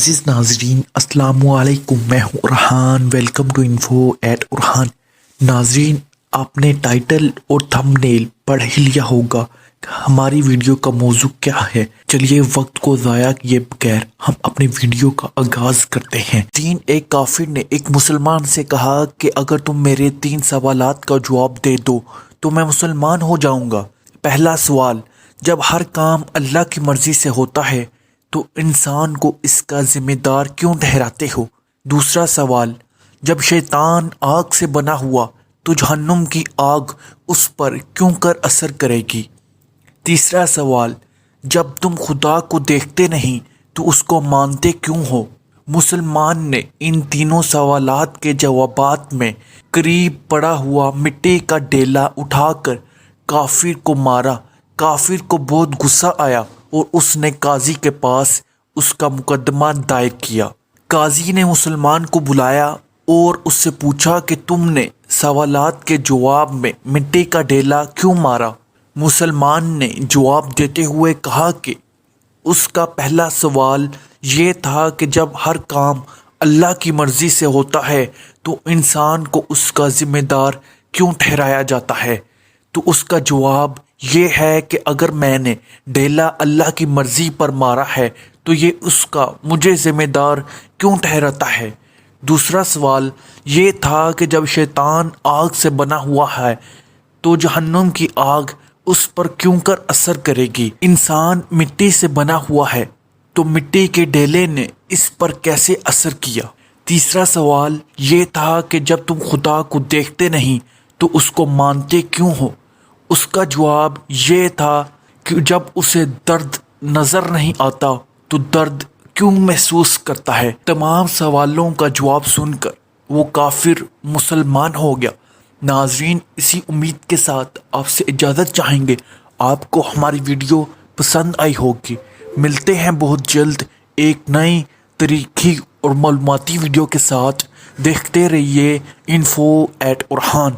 معزز ناظرین السلام علیکم، میں ہوں Arhan. Welcome to info at Arhan. ناظرین، آپ نے ٹائٹل اور تھمبنیل پڑھ ہی لیا ہوگا کہ ہماری ویڈیو کا موضوع کیا ہے۔ چلیے وقت کو ضائع کیے بغیر ہم اپنی ویڈیو کا آغاز کرتے ہیں۔ ایک کافر نے ایک مسلمان سے کہا کہ اگر تم میرے 3 سوالات کا جواب دے دو تو میں مسلمان ہو جاؤں گا۔ پہلا سوال، جب ہر کام اللہ کی مرضی سے ہوتا ہے تو انسان کو اس کا ذمہ دار کیوں ٹھہراتے ہو؟ دوسرا سوال، جب شیطان آگ سے بنا ہوا تو جہنم کی آگ اس پر کیوں کر اثر کرے گی؟ تیسرا سوال، جب تم خدا کو دیکھتے نہیں تو اس کو مانتے کیوں ہو؟ مسلمان نے ان تینوں سوالات کے جوابات میں قریب پڑا ہوا مٹی کا ڈیلا اٹھا کر کافر کو مارا۔ کافر کو بہت غصہ آیا اور اس نے قاضی کے پاس اس کا مقدمہ دائر کیا۔ قاضی نے مسلمان کو بلایا اور اس سے پوچھا کہ تم نے سوالات کے جواب میں مٹی کا ڈیلا کیوں مارا؟ مسلمان نے جواب دیتے ہوئے کہا کہ اس کا پہلا سوال یہ تھا کہ جب ہر کام اللہ کی مرضی سے ہوتا ہے تو انسان کو اس کا ذمہ دار کیوں ٹھہرایا جاتا ہے؟ تو اس کا جواب یہ ہے کہ اگر میں نے ڈیلا اللہ کی مرضی پر مارا ہے تو یہ اس کا مجھے ذمہ دار کیوں ٹھہراتا ہے؟ دوسرا سوال یہ تھا کہ جب شیطان آگ سے بنا ہوا ہے تو جہنم کی آگ اس پر کیوں کر اثر کرے گی؟ انسان مٹی سے بنا ہوا ہے تو مٹی کے ڈیلے نے اس پر کیسے اثر کیا؟ تیسرا سوال یہ تھا کہ جب تم خدا کو دیکھتے نہیں تو اس کو مانتے کیوں ہو؟ اس کا جواب یہ تھا کہ جب اسے درد نظر نہیں آتا تو درد کیوں محسوس کرتا ہے؟ تمام سوالوں کا جواب سن کر وہ کافر مسلمان ہو گیا۔ ناظرین، اسی امید کے ساتھ آپ سے اجازت چاہیں گے۔ آپ کو ہماری ویڈیو پسند آئی ہوگی۔ ملتے ہیں بہت جلد ایک نئی تاریخی اور معلوماتی ویڈیو کے ساتھ۔ دیکھتے رہیے انفو ایٹ ارحان۔